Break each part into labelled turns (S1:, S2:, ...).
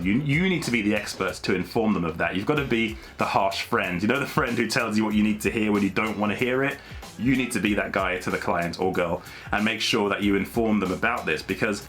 S1: You need to be the experts to inform them of that. You've got to be the harsh friend. You know, the friend who tells you what you need to hear when you don't want to hear it? You need to be that guy to the client or girl and make sure that you inform them about this, because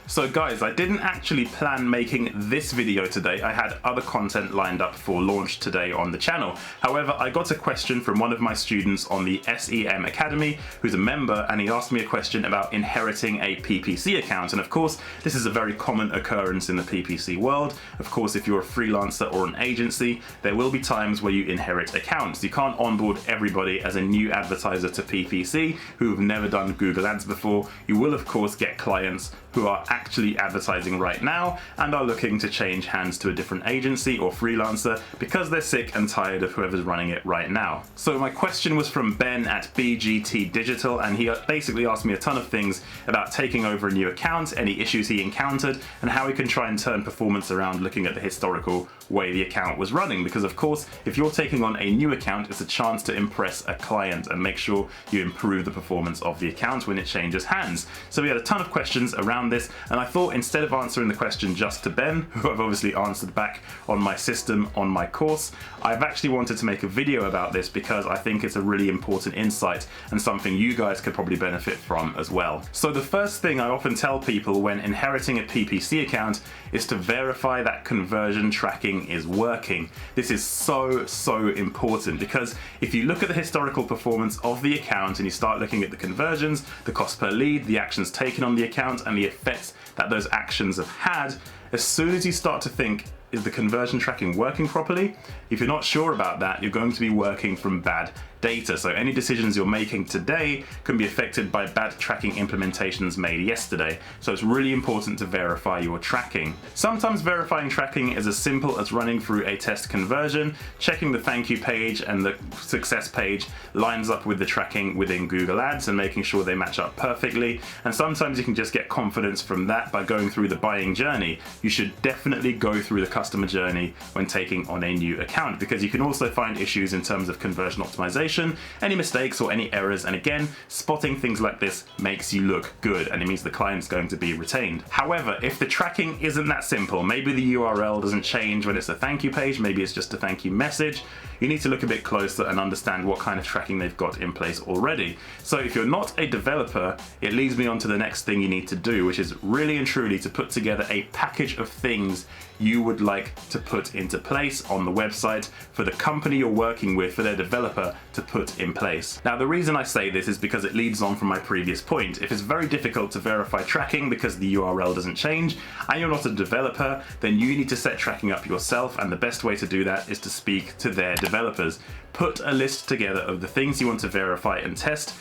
S1: so guys, I didn't actually plan making this video today. I had other content lined up for launch today on the channel. However, I got a question from one of my students on the SEM Academy, who's a member, and he asked me a question about inheriting a PPC account. And of course, this is a very common occurrence in the PPC world. Of course, if you're a freelancer or an agency, there will be times where you inherit accounts. You can't onboard everybody as a new advertiser to PPC who've never done Google Ads before. You will of course get clients who are actually advertising right now and are looking to change hands to a different agency or freelancer because they're sick and tired of whoever's running it right now. So my question was from Ben at BGT Digital, and he basically asked me a ton of things about taking over a new account, any issues he encountered, and how he can try and turn performance around looking at the historical way the account was running. Because of course, if you're taking on a new account, it's a chance to impress a client and make sure you improve the performance of the account when it changes hands. So we had a ton of questions around this, and I thought instead of answering the question just to Ben, who I've obviously answered back on my system on my course, I've actually wanted to make a video about this because I think it's a really important insight and something you guys could probably benefit from as well. So the first thing I often tell people when inheriting a PPC account is to verify that conversion tracking is working. This is so important, because if you look at the historical performance of the account and you start looking at the conversions, the cost per lead, the actions taken on the account, and the effects that those actions have had, as soon as you start to think, is the conversion tracking working properly? If you're not sure about that, you're going to be working from bad data. So any decisions you're making today can be affected by bad tracking implementations made yesterday. So it's really important to verify your tracking. Sometimes verifying tracking is as simple as running through a test conversion, checking the thank you page and the success page lines up with the tracking within Google Ads and making sure they match up perfectly. And sometimes you can just get confidence from that by going through the buying journey. You should definitely go through the customer journey when taking on a new account, because you can also find issues in terms of conversion optimization, any mistakes or any errors, and again, spotting things like this makes you look good and it means the client's going to be retained. However, if the tracking isn't that simple, maybe the URL doesn't change when it's a thank you page, maybe it's just a thank you message, you need to look a bit closer and understand what kind of tracking they've got in place already. So if you're not a developer, it leads me on to the next thing you need to do, which is really and truly to put together a package of things you would like to put into place on the website for the company you're working with, for their developer to put in place. Now, the reason I say this is because it leads on from my previous point. If it's very difficult to verify tracking because the URL doesn't change and you're not a developer, then you need to set tracking up yourself, and the best way to do that is to speak to their developers. Put a list together of the things you want to verify and test,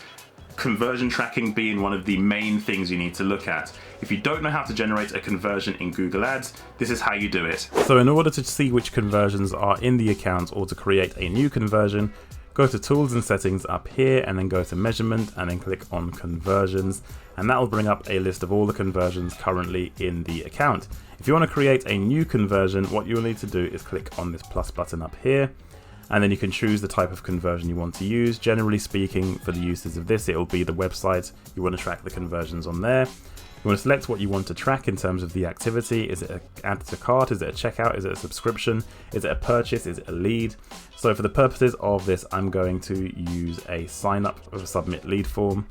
S1: conversion tracking being one of the main things you need to look at. If you don't know how to generate a conversion in Google Ads, this is how you do it. So in order to see which conversions are in the account or to create a new conversion, go to Tools and Settings up here and then go to Measurement and then click on Conversions, and that will bring up a list of all the conversions currently in the account. If you want to create a new conversion, what you'll need to do is click on this plus button up here, and then you can choose the type of conversion you want to use. Generally speaking, for the uses of this, it will be the website. You want to track the conversions on there. You want to select what you want to track in terms of the activity. Is it an add to cart? Is it a checkout? Is it a subscription? Is it a purchase? Is it a lead? So for the purposes of this, I'm going to use a sign up or submit lead form,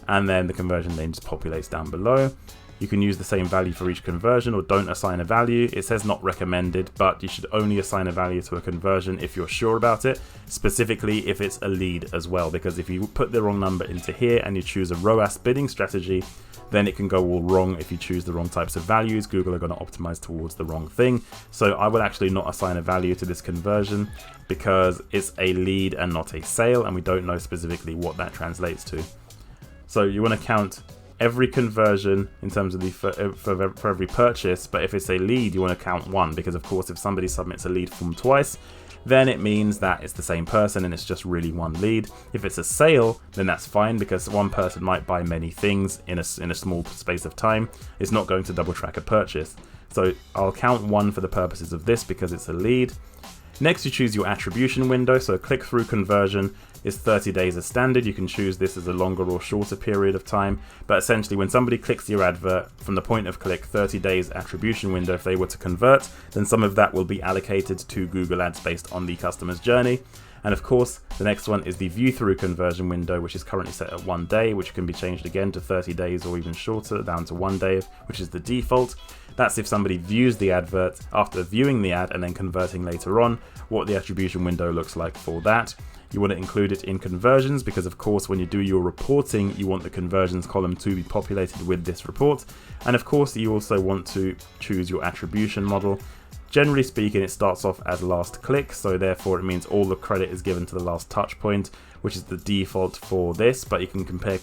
S1: and then the conversion then just populates down below. You can use the same value for each conversion or don't assign a value. It says not recommended, but you should only assign a value to a conversion if you're sure about it, specifically if it's a lead as well, because if you put the wrong number into here and you choose a ROAS bidding strategy, then it can go all wrong. If you choose the wrong types of values, Google are going to optimize towards the wrong thing. So I will actually not assign a value to this conversion because it's a lead and not a sale, and we don't know specifically what that translates to. So you want to count every conversion in terms of the for every purchase, but if it's a lead, you want to count one, because of course if somebody submits a lead form twice, then it means that it's the same person and it's just really one lead. If it's a sale, then that's fine, because one person might buy many things in a small space of time. It's not going to double track a purchase. So I'll count one for the purposes of this because it's a lead. Next, you choose your attribution window. So click through conversion, is 30 days as standard. You can choose this as a longer or shorter period of time, but essentially when somebody clicks your advert, from the point of click, 30 days attribution window, if they were to convert, then some of that will be allocated to Google Ads based on the customer's journey. And of course, the next one is the view through conversion window, which is currently set at 1 day, which can be changed again to 30 days or even shorter, down to 1 day, which is the default. That's if somebody views the advert after viewing the ad and then converting later on, what the attribution window looks like for that. You want to include it in conversions because, of course, when you do your reporting, you want the conversions column to be populated with this report. And of course, you also want to choose your attribution model. Generally speaking, it starts off as last click, so therefore it means all the credit is given to the last touch point, which is the default for this, but you can compare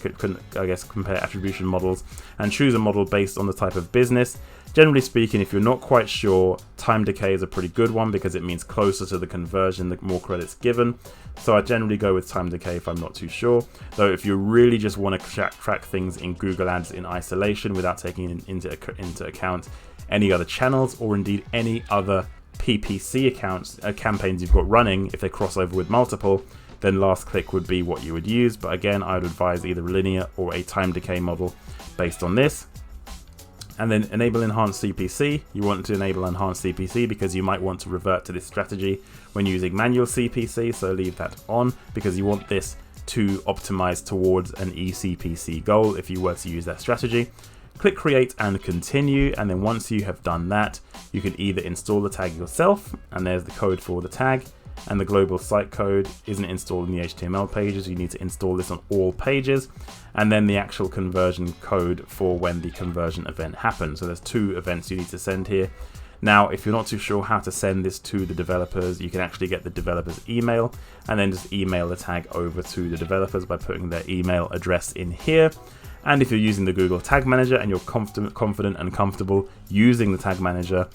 S1: attribution models and choose a model based on the type of business. Generally speaking, if you're not quite sure, time decay is a pretty good one because it means closer to the conversion, the more credits given. So I generally go with time decay if I'm not too sure. Though if you really just want to track things in Google Ads in isolation without taking into account any other channels or indeed any other PPC campaigns you've got running, if they cross over with multiple, then last click would be what you would use. But again, I would advise either a linear or a time decay model based on this. And then enable enhanced CPC. You want to enable enhanced CPC because you might want to revert to this strategy when using manual CPC, so leave that on because you want this to optimize towards an eCPC goal if you were to use that strategy. Click create and continue, and then once you have done that, you can either install the tag yourself, and there's the code for the tag, and the global site code isn't installed in the HTML pages. You need to install this on all pages, and then the actual conversion code for when the conversion event happens. So there's 2 events you need to send here. Now, if you're not too sure how to send this to the developers, you can actually get the developer's email and then just email the tag over to the developers by putting their email address in here. And if you're using the Google Tag Manager and you're confident and comfortable using the Tag Manager,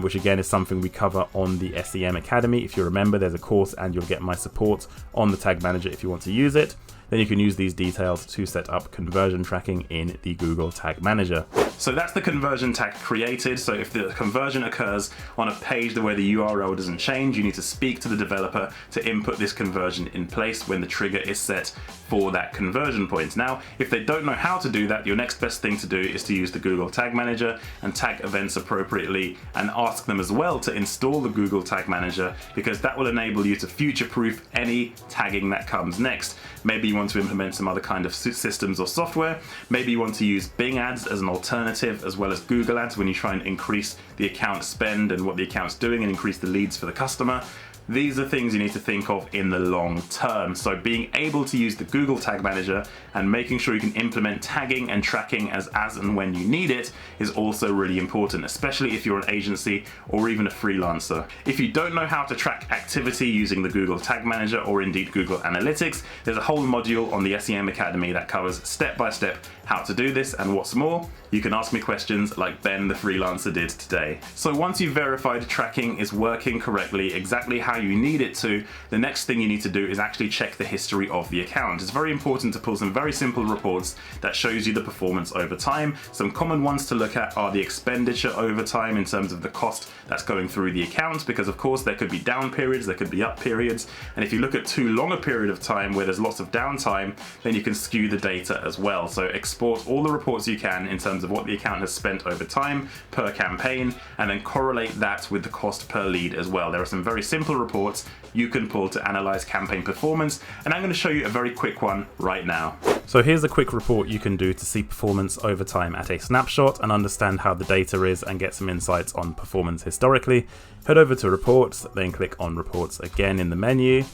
S1: which again is something we cover on the SEM Academy. If you remember, there's a course and you'll get my support on the Tag Manager if you want to use it. Then you can use these details to set up conversion tracking in the Google Tag Manager. So that's the conversion tag created. So if the conversion occurs on a page where the URL doesn't change, you need to speak to the developer to input this conversion in place when the trigger is set for that conversion point. Now, if they don't know how to do that, your next best thing to do is to use the Google Tag Manager and tag events appropriately, and ask them as well to install the Google Tag Manager, because that will enable you to future-proof any tagging that comes next. Maybe you want to implement some other kind of systems or software. Maybe you want to use Bing ads as an alternative, as well as Google ads when you try and increase the account spend and what the account's doing and increase the leads for the customer. These are things you need to think of in the long term. So being able to use the Google Tag Manager and making sure you can implement tagging and tracking as and when you need it is also really important, especially if you're an agency or even a freelancer. If you don't know how to track activity using the Google Tag Manager or indeed Google Analytics, there's a whole module on the SEM Academy that covers step by step how to do this, and what's more, you can ask me questions like Ben the freelancer did today. So once you've verified tracking is working correctly, exactly how you need it to, the next thing you need to do is actually check the history of the account. It's very important to pull some very simple reports that shows you the performance over time. Some common ones to look at are the expenditure over time in terms of the cost that's going through the account, because of course there could be down periods, there could be up periods, and if you look at too long a period of time where there's lots of downtime, then you can skew the data as well. So export all the reports you can in terms of what the account has spent over time per campaign, and then correlate that with the cost per lead as well. There are some very simple reports you can pull to analyze campaign performance, and I'm going to show you a very quick one right now. So here's a quick report you can do to see performance over time at a snapshot and understand how the data is and get some insights on performance historically. Head over to reports, then click on reports again in the menu,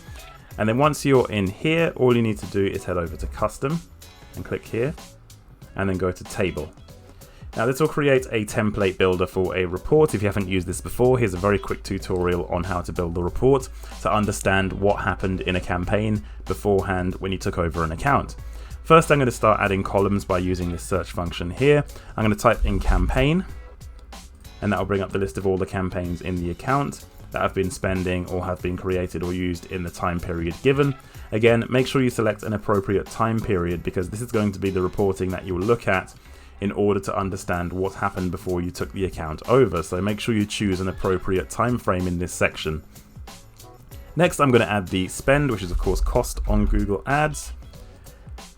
S1: and then once you're in here, all you need to do is head over to custom and click here, and then go to table. Now this will create a template builder for a report. If you haven't used this before, here's a very quick tutorial on how to build the report to understand what happened in a campaign beforehand when you took over an account. First, I'm going to start adding columns by using this search function here. I'm going to type in campaign, and that will bring up the list of all the campaigns in the account that have been spending or have been created or used in the time period given. Again, make sure you select an appropriate time period, because this is going to be the reporting that you will look at in order to understand what happened before you took the account over. So make sure you choose an appropriate time frame in this section. Next, I'm going to add the spend, which is of course cost on Google Ads.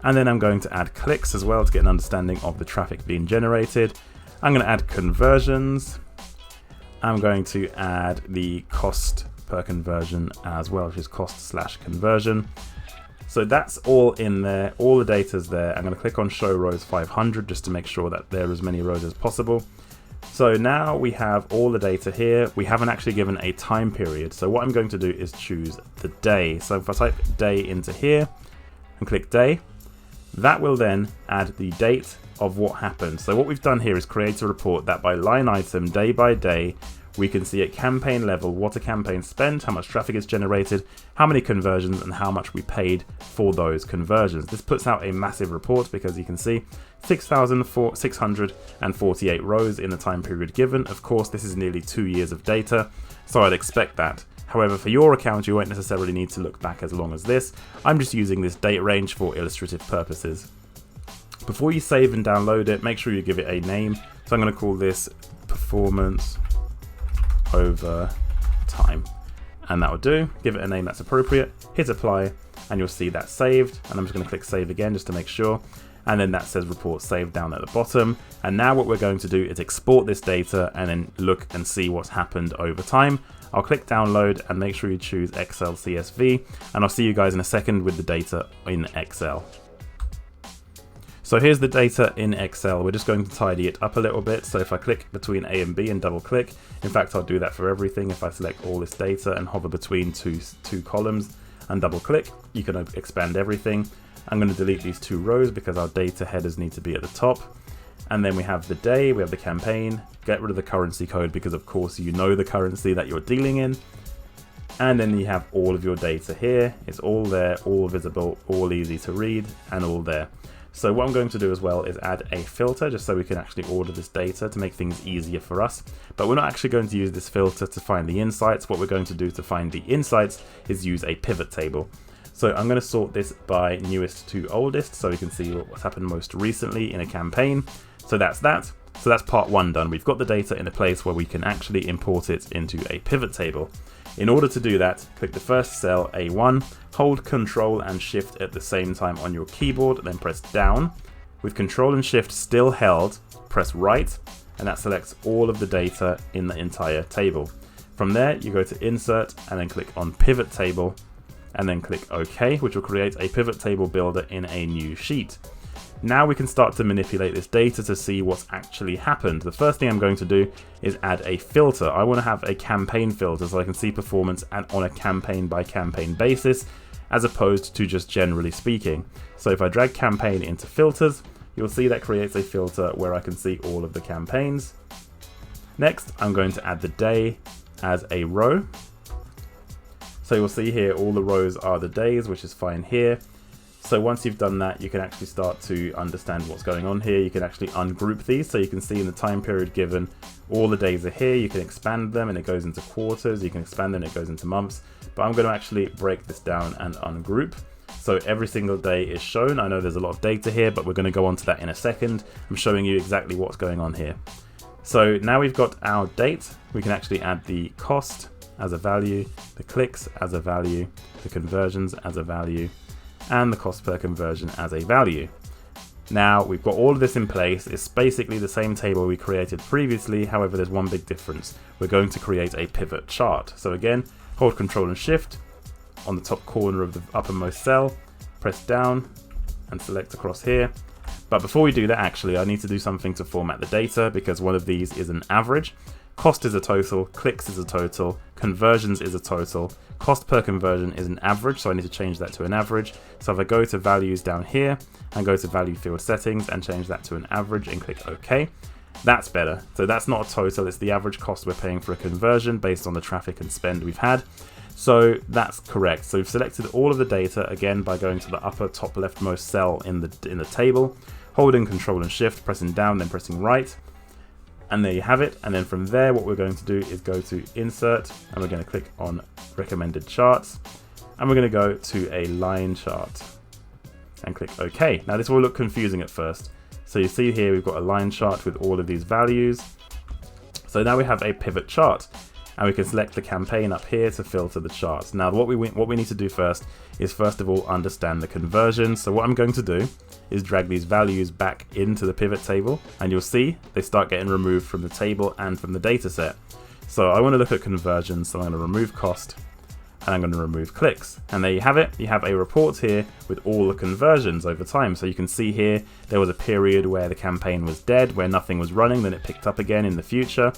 S1: And then I'm going to add clicks as well to get an understanding of the traffic being generated. I'm going to add conversions. I'm going to add the cost per conversion as well, which is cost/conversion. So that's all in there, all the data's there. I'm going to click on show rows 500 just to make sure that there are as many rows as possible. So now we have all the data here. We haven't actually given a time period. So what I'm going to do is choose the day. So if I type day into here and click day, that will then add the date of what happened. So what we've done here is create a report that by line item, day by day, we can see at campaign level what a campaign spent, how much traffic is generated, how many conversions, and how much we paid for those conversions. This puts out a massive report because you can see 6,648 rows in the time period given. Of course, this is nearly 2 years of data, so I'd expect that. However, for your account, you won't necessarily need to look back as long as this. I'm just using this date range for illustrative purposes. Before you save and download it, make sure you give it a name. So I'm going to call this performance over time, and that will do. Give it a name that's appropriate, hit apply, and you'll see that saved. And I'm just going to click save again just to make sure, and then that says report saved down at the bottom. And now what we're going to do is export this data and then look and see what's happened over time. I'll click download and make sure you choose Excel CSV, and I'll see you guys in a second with the data in Excel. So here's the data in Excel. We're just going to tidy it up a little bit. So if I click between A and B and double click, in fact, I'll do that for everything. If I select all this data and hover between two columns and double click, you can expand everything. I'm going to delete these 2 rows because our data headers need to be at the top. And then we have the day, we have the campaign, get rid of the currency code because of course you know the currency that you're dealing in. And then you have all of your data here. It's all there, all visible, all easy to read, and all there. So what I'm going to do as well is add a filter just so we can actually order this data to make things easier for us. But we're not actually going to use this filter to find the insights. What we're going to do to find the insights is use a pivot table. So I'm going to sort this by newest to oldest so we can see what's happened most recently in a campaign. So that's that. So that's part 1 done. We've got the data in a place where we can actually import it into a pivot table. In order to do that, click the first cell, A1, hold Control and Shift at the same time on your keyboard, then press down. With Control and Shift still held, press right, and that selects all of the data in the entire table. From there, you go to Insert and then click on Pivot Table, and then click OK, which will create a pivot table builder in a new sheet. Now we can start to manipulate this data to see what's actually happened. The first thing I'm going to do is add a filter. I want to have a campaign filter so I can see performance on a campaign by campaign basis, as opposed to just generally speaking. So if I drag campaign into filters, you'll see that creates a filter where I can see all of the campaigns. Next, I'm going to add the day as a row. So you'll see here all the rows are the days, which is fine here. So once you've done that, you can actually start to understand what's going on here. You can actually ungroup these, so you can see in the time period given, all the days are here. You can expand them and it goes into quarters. You can expand them and it goes into months. But I'm going to actually break this down and ungroup. So every single day is shown. I know there's a lot of data here, but we're going to go on to that in a second. I'm showing you exactly what's going on here. So now we've got our date. We can actually add the cost as a value, the clicks as a value, the conversions as a value, and the cost per conversion as a value. Now we've got all of this in place. It's basically the same table we created previously. However, there's one big difference. We're going to create a pivot chart. So again, hold Control and Shift on the top corner of the uppermost cell, press down and select across here. But before we do that, actually, I need to do something to format the data because one of these is an average. Cost is a total, clicks is a total, conversions is a total, cost per conversion is an average, so I need to change that to an average. So if I go to values down here and go to value field settings and change that to an average and click OK, that's better. So that's not a total, it's the average cost we're paying for a conversion based on the traffic and spend we've had. So that's correct. So we've selected all of the data again by going to the upper top leftmost cell in the table, holding Control and Shift, pressing down, then pressing right. And there you have it. And then from there, what we're going to do is go to Insert, and we're going to click on Recommended Charts, and we're going to go to a line chart and click OK. Now this will look confusing at first. So you see here, we've got a line chart with all of these values. So now we have a pivot chart. and we can select the campaign up here to filter the charts. Now what we need to do first is first of all understand the conversions. So what I'm going to do is drag these values back into the pivot table, and you'll see they start getting removed from the table and from the data set. So I want to look at conversions, so I'm going to remove cost and I'm going to remove clicks, and there you have it. You have a report here with all the conversions over time. So you can see here there was a period where the campaign was dead, where nothing was running, then it picked up again in the future.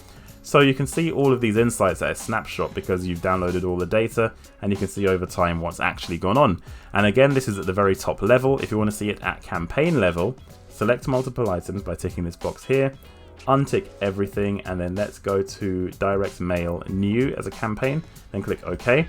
S1: So you can see all of these insights at a snapshot because you've downloaded all the data, and you can see over time what's actually gone on. And again, this is at the very top level. If you want to see it at campaign level, select multiple items by ticking this box here, untick everything, and then let's go to direct mail new as a campaign, then click OK.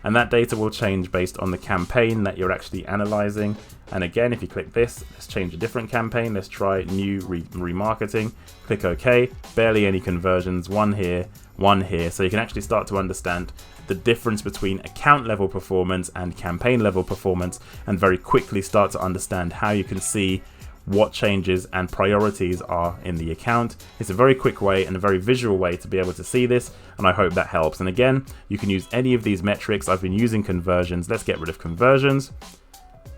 S1: And that data will change based on the campaign that you're actually analyzing. And again, if you click this, let's change a different campaign. Let's try new remarketing. Click OK. Barely any conversions. One here, one here. So you can actually start to understand the difference between account level performance and campaign level performance, and very quickly start to understand how you can see what changes and priorities are in the account. It's a very quick way and a very visual way to be able to see this, and I hope that helps. And again, you can use any of these metrics. I've been using conversions. Let's get rid of conversions,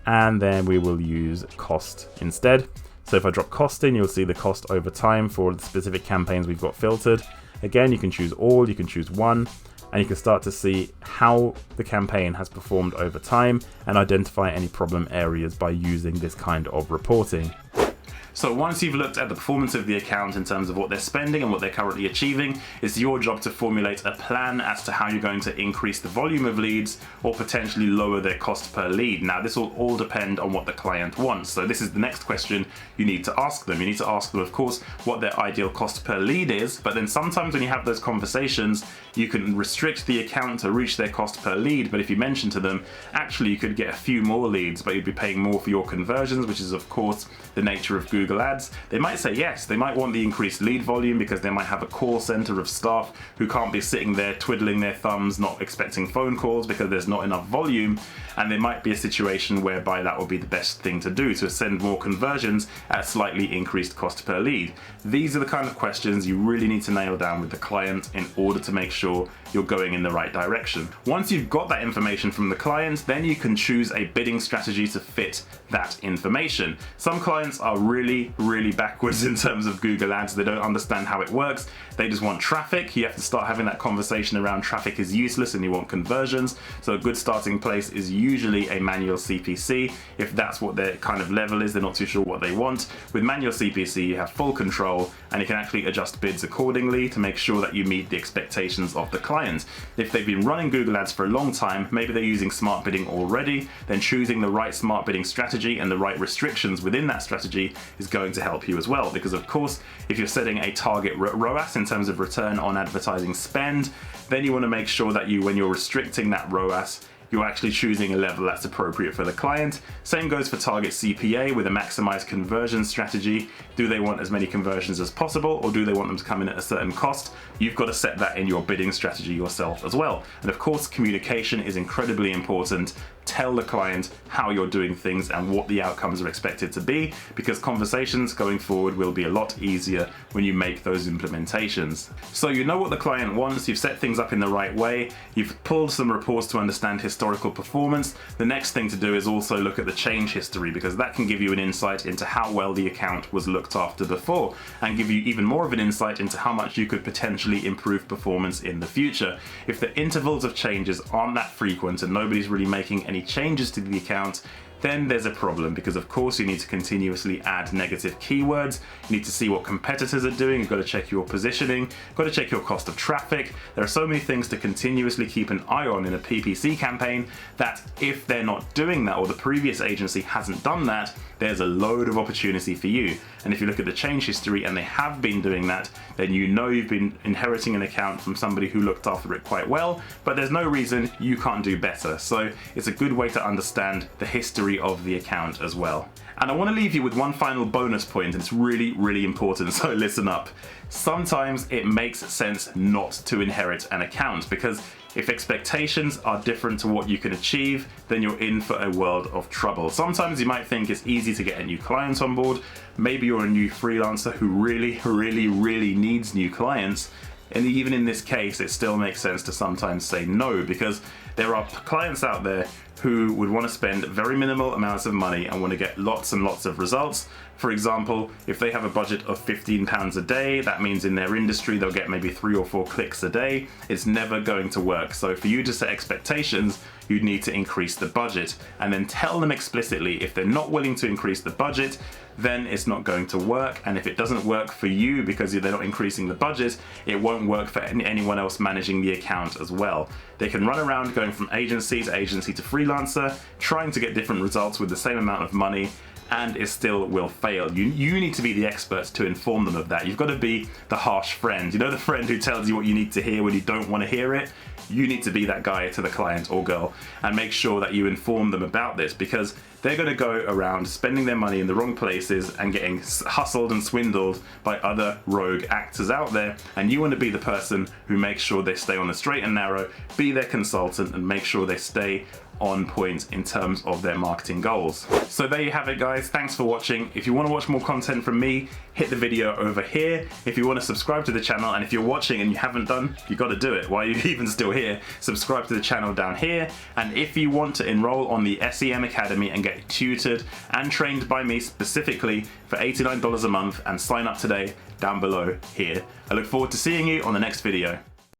S1: and then we will use cost instead. So if I drop cost in, you'll see the cost over time for the specific campaigns we've got filtered. Again, you can choose all, you can choose one, and you can start to see how the campaign has performed over time and identify any problem areas by using this kind of reporting. So once you've looked at the performance of the account in terms of what they're spending and what they're currently achieving, it's your job to formulate a plan as to how you're going to increase the volume of leads or potentially lower their cost per lead. Now, this will all depend on what the client wants. So this is the next question you need to ask them. You need to ask them, of course, what their ideal cost per lead is, but then sometimes when you have those conversations, you can restrict the account to reach their cost per lead. But if you mention to them, actually you could get a few more leads, but you'd be paying more for your conversions, which is of course the nature of Google Ads, they might say yes. They might want the increased lead volume because they might have a call center of staff who can't be sitting there twiddling their thumbs, not expecting phone calls because there's not enough volume. And there might be a situation whereby that would be the best thing to do, to send more conversions at slightly increased cost per lead. These are the kind of questions you really need to nail down with the client in order to make sure you're going in the right direction. Once you've got that information from the client, then you can choose a bidding strategy to fit that information. Some clients are really backwards in terms of Google Ads. They don't understand how it works. They just want traffic. You have to start having that conversation around traffic is useless and you want conversions. So a good starting place is usually a manual CPC. If that's what their kind of level is, they're not too sure what they want. With manual CPC, you have full control and you can actually adjust bids accordingly to make sure that you meet the expectations of the client. If they've been running Google Ads for a long time, maybe they're using smart bidding already, then choosing the right smart bidding strategy and the right restrictions within that strategy is going to help you as well. Because of course, if you're setting a target ROAS in terms of return on advertising spend, then you want to make sure that when you're restricting that ROAS, you're actually choosing a level that's appropriate for the client. Same goes for target CPA with a maximized conversion strategy. Do they want as many conversions as possible, or do they want them to come in at a certain cost? You've got to set that in your bidding strategy yourself as well. And of course, communication is incredibly important. Tell the client how you're doing things and what the outcomes are expected to be, because conversations going forward will be a lot easier when you make those implementations. So you know what the client wants, you've set things up in the right way, you've pulled some reports to understand historical performance. The next thing to do is also look at the change history, because that can give you an insight into how well the account was looked after before, and give you even more of an insight into how much you could potentially improve performance in the future. If the intervals of changes aren't that frequent and nobody's really making any changes to the account, then there's a problem, because of course you need to continuously add negative keywords. You need to see what competitors are doing. You've got to check your positioning, you've got to check your cost of traffic. There are so many things to continuously keep an eye on in a PPC campaign that if they're not doing that, or the previous agency hasn't done that, there's a load of opportunity for you. And if you look at the change history and they have been doing that, then you know you've been inheriting an account from somebody who looked after it quite well, but there's no reason you can't do better. So it's a good way to understand the history of the account as well. And I want to leave you with one final bonus point, and it's really important, so listen up. Sometimes it makes sense not to inherit an account, because if expectations are different to what you can achieve, then you're in for a world of trouble. Sometimes you might think it's easy to get a new client on board. Maybe you're a new freelancer who really needs new clients. and even in this case, it still makes sense to sometimes say no, because there are clients out there who would want to spend very minimal amounts of money and want to get lots and lots of results. For example, if they have a budget of £15 a day, that means in their industry they'll get maybe 3 or 4 clicks a day. It's never going to work. So for you to set expectations, you'd need to increase the budget and then tell them explicitly if they're not willing to increase the budget, then it's not going to work. And if it doesn't work for you because they're not increasing the budget, it won't work for anyone else managing the account as well. They can run around going from agency to freelancer, trying to get different results with the same amount of money, and it still will fail. You need to be the experts to inform them of that. You've got to be the harsh friend. You know, the friend who tells you what you need to hear when you don't want to hear it? You need to be that guy to the client or girl and make sure that you inform them about this, because they're going to go around spending their money in the wrong places and getting hustled and swindled by other rogue actors out there. And you want to be the person who makes sure they stay on the straight and narrow, be their consultant, and make sure they stay on point in terms of their marketing goals. So there you have it, guys. Thanks for watching. If you want to watch more content from me, hit the video over here. If you want to subscribe to the channel, and if you're watching and you haven't done, you got to do it. Why are you even still here? Subscribe to the channel down here. And if you want to enroll on the SEM Academy and get tutored and trained by me specifically for $89 a month, and sign up today down below here. I look forward to seeing you on the next video.